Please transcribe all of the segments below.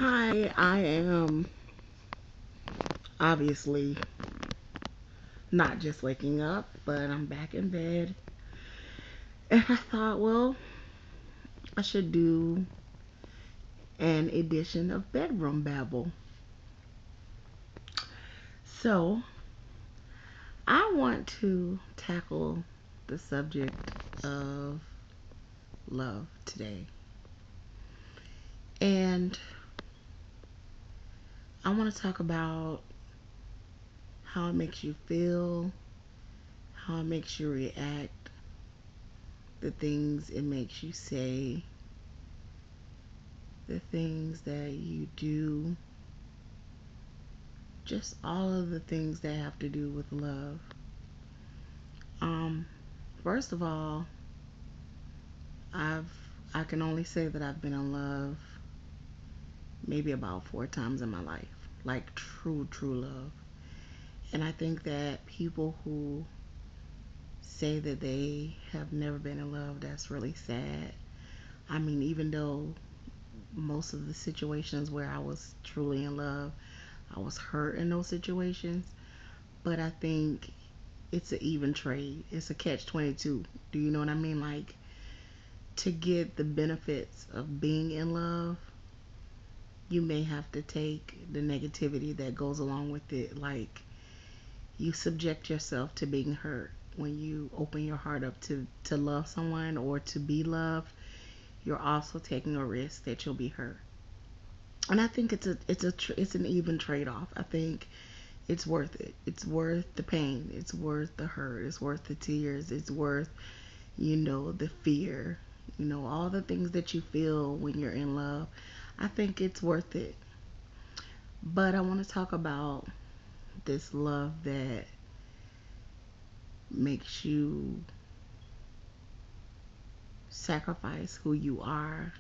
Hi, I am obviously not just waking up, but I'm back in bed. And I thought, well, I should do an edition of Bedroom Babble. So, I want to tackle the subject of love today. And I want to talk about how it makes you feel, how it makes you react, the things it makes you say, the things that you do, just all of the things that have to do with love. Um, First of all, I've I can only say that I've been in love maybe about 4 times in my life, like true love. And I think that people who say that they have never been in love, that's really sad. I mean, even though most of the situations where I was truly in love, I was hurt in those situations, but I think it's an even trade. It's a catch 22. Do you know what I mean? Like, to get the benefits of being in love, you may have to take the negativity that goes along with it. Like, you subject yourself to being hurt when you open your heart up to love someone or to be loved. You're also taking a risk that you'll be hurt. And I think it's an even trade off. I think it's worth it. It's worth the pain. It's worth the hurt. It's worth the tears. It's worth, the fear, all the things that you feel when you're in love. I think it's worth it. But I want to talk about this love that makes you sacrifice who you are.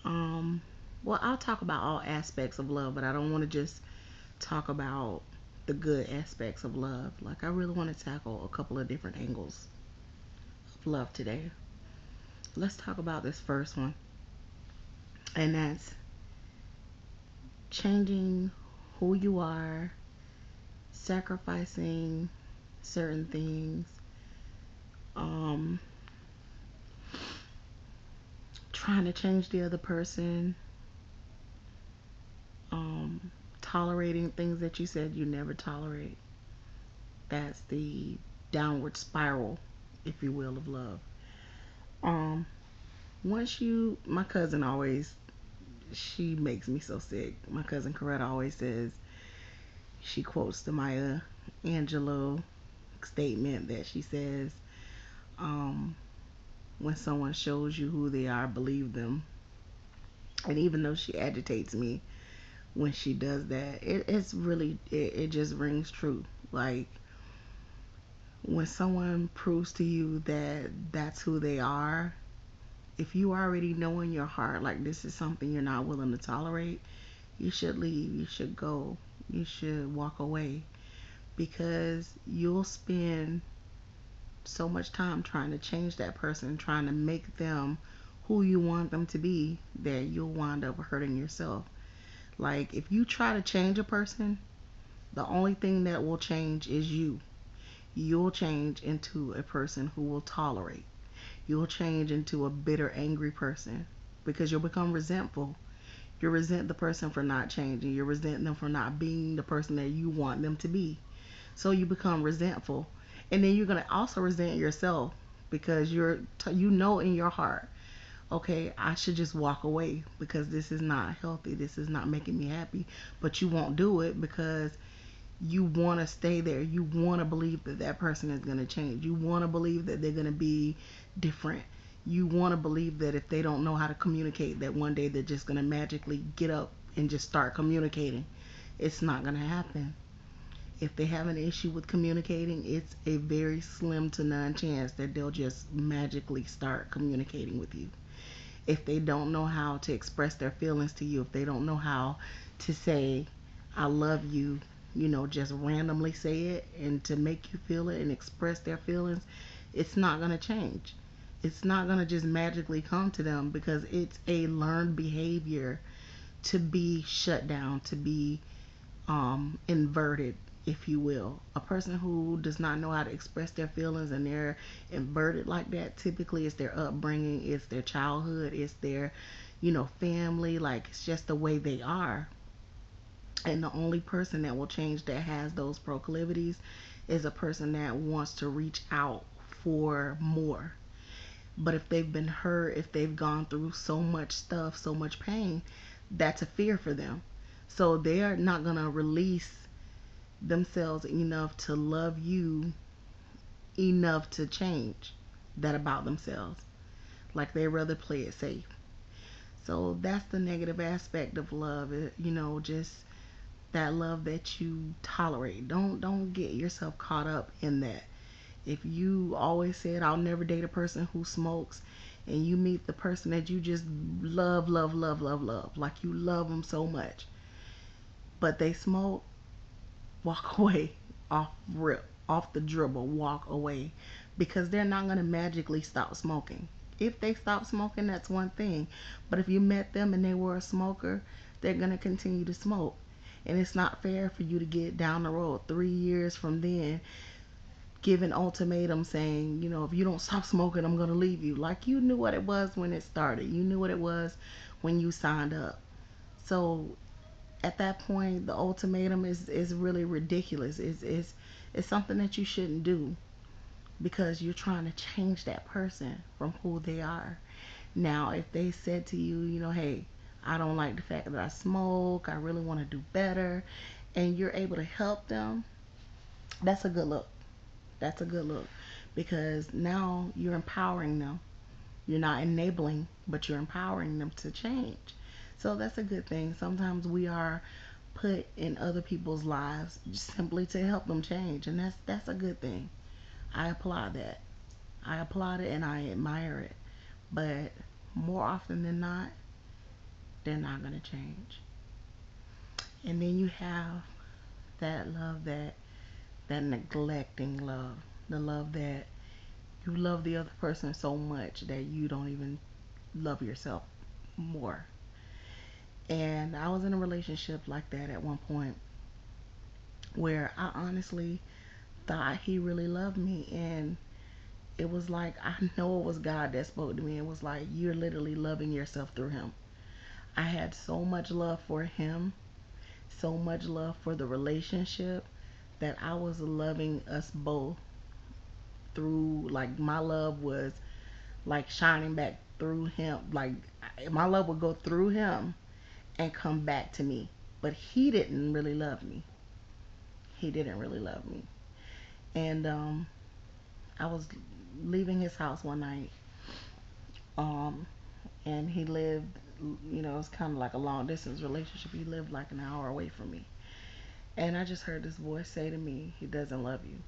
Um, well, I'll talk about all aspects of love, but I don't want to just talk about the good aspects of love. Like, I really want to tackle a couple of different angles of love today. Let's talk about this first one, and that's changing who you are, sacrificing certain things, um, trying to change the other person, um, tolerating things that you said you never tolerate. That's the downward spiral, if you will, of love. Um, my cousin always, she makes me so sick. My cousin Coretta always says, she quotes the Maya Angelou statement that she says, um, when someone shows you who they are, believe them. And even though she agitates me when she does that, it's really, it just rings true. Like, when someone proves to you that that's who they are, if you already know in your heart, like, this is something you're not willing to tolerate, you should leave. You should go. You should walk away, because you'll spend so much time trying to change that person, trying to make them who you want them to be, that you'll wind up hurting yourself. Like, if you try to change a person, the only thing that will change is you. You'll change into a person who will tolerate. You'll change into a bitter, angry person, because you'll become resentful. You resent the person for not changing. You resent them for not being the person that you want them to be. So you become resentful. And then you're going to also resent yourself, because you know in your heart, okay, I should just walk away because this is not healthy. This is not making me happy. But you won't do it because you want to stay there. You want to believe that that person is going to change. You want to believe that they're going to be different. You want to believe that if they don't know how to communicate, that one day they're just going to magically get up and just start communicating. It's not going to happen. If they have an issue with communicating, it's a very slim to none chance that they'll just magically start communicating with you. If they don't know how to express their feelings to you, if they don't know how to say, I love you, just randomly say it and to make you feel it and express their feelings, it's not going to change. It's not going to just magically come to them, because it's a learned behavior to be shut down, to be inverted, if you will. A person who does not know how to express their feelings and they're inverted like that, typically it's their upbringing, it's their childhood, it's their, family. Like, it's just the way they are. And the only person that will change that has those proclivities is a person that wants to reach out for more. But if they've been hurt, if they've gone through so much stuff, so much pain, that's a fear for them. So they are not going to release themselves enough to love you enough to change that about themselves. Like, they rather play it safe. So that's the negative aspect of love. Just that love that you tolerate. Don't get yourself caught up in that. If you always said, I'll never date a person who smokes, and you meet the person that you just love, love, love, love, love, like you love them so much, but they smoke, walk away. Off rip, off the dribble, walk away, because they're not going to magically stop smoking. If they stop smoking, that's one thing, but if you met them and they were a smoker, they're going to continue to smoke. And it's not fair for you to get down the road 3 years from then giving ultimatum saying, if you don't stop smoking, I'm going to leave you. Like, you knew what it was when it started. You knew what it was when you signed up. So at that point, the ultimatum is really ridiculous. It's something that you shouldn't do, because you're trying to change that person from who they are. Now, if they said to you, hey, I don't like the fact that I smoke, I really want to do better, and you're able to help them, that's a good look. That's a good look, because now you're empowering them. You're not enabling, but you're empowering them to change. So that's a good thing. Sometimes we are put in other people's lives simply to help them change, and that's a good thing. I applaud that. I applaud it and I admire it. But more often than not, they're not going to change. And then you have that love, that neglecting love, the love that you love the other person so much that you don't even love yourself more. And I was in a relationship like that at one point, where I honestly thought he really loved me, and it was like, I know it was God that spoke to me. It was like, you're literally loving yourself through him. I had so much love for him, so much love for the relationship, that I was loving us both through, like, my love was like shining back through him. Like, my love would go through him and come back to me. But he didn't really love me. He didn't really love me. And I was leaving his house one night, um, and he lived, it's kind of like a long distance relationship. He lived like an hour away from me. And I just heard this voice say to me, he doesn't love you.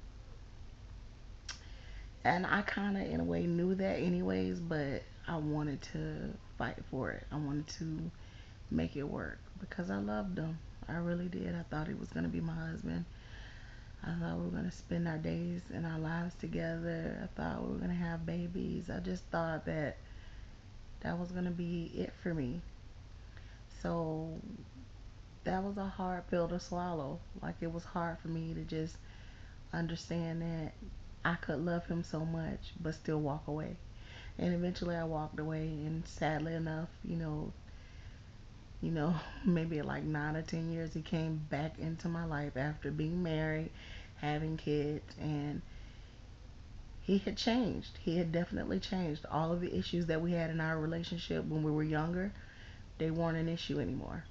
And I kind of, in a way, knew that anyways, but I wanted to fight for it. I wanted to make it work, because I loved him. I really did. I thought he was going to be my husband. I thought we were going to spend our days and our lives together. I thought we were going to have babies. I just thought that that was going to be it for me. So that was a hard pill to swallow. Like, it was hard for me to just understand that I could love him so much but still walk away. And eventually I walked away, and sadly enough, maybe like 9 or 10 years, he came back into my life after being married, having kids, and he had changed. He had definitely changed. All of the issues that we had in our relationship when we were younger, they weren't an issue anymore.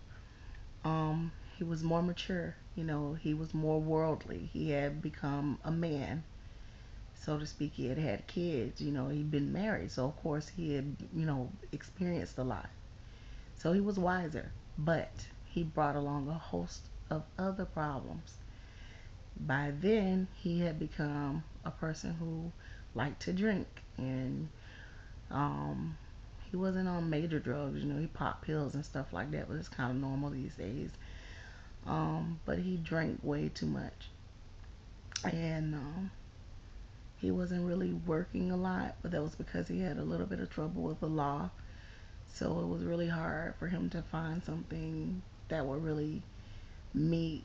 He was more mature. He was more worldly. He had become a man, so to speak. He had had kids. He'd been married, so of course he had, experienced a lot. So he was wiser, but he brought along a host of other problems. By then, he had become a person who liked to drink, and um, he wasn't on major drugs. He popped pills and stuff like that, but it's kind of normal these days. But he drank way too much, and he wasn't really working a lot, but that was because he had a little bit of trouble with the law. So it was really hard for him to find something that would really meet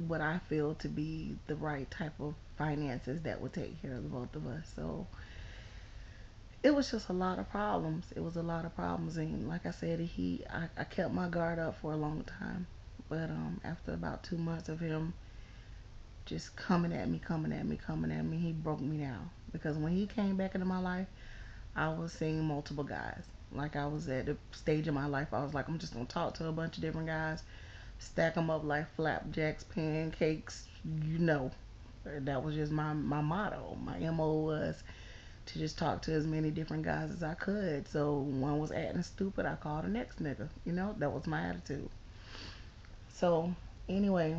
what I feel to be the right type of finances that would take care of the both of us. So it was just a lot of problems. It was a lot of problems, and like I said, I kept my guard up for a long time. But after about 2 months of him just coming at me, coming at me, coming at me, he broke me down. Because when he came back into my life, I was seeing multiple guys. Like I was at the stage of my life, I was like, I'm just gonna talk to a bunch of different guys, stack them up like flapjacks, pancakes, you know. That was just my motto. My MO was to just talk to as many different guys as I could. So one was acting stupid, I called the next nigga. You know, that was my attitude. So anyway,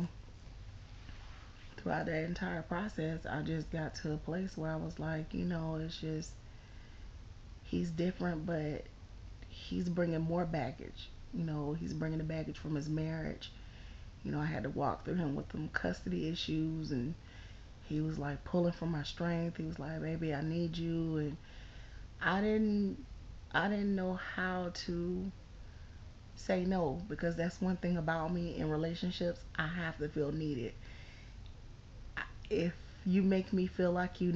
throughout that entire process, I just got to a place where I was like, it's just he's different, but he's bringing more baggage. He's bringing the baggage from his marriage. I had to walk through him with some custody issues, and he was like pulling from my strength. He was like, "Baby, I need you," and I didn't, I didn't know how to say no, because that's one thing about me in relationships. I have to feel needed. If you make me feel like you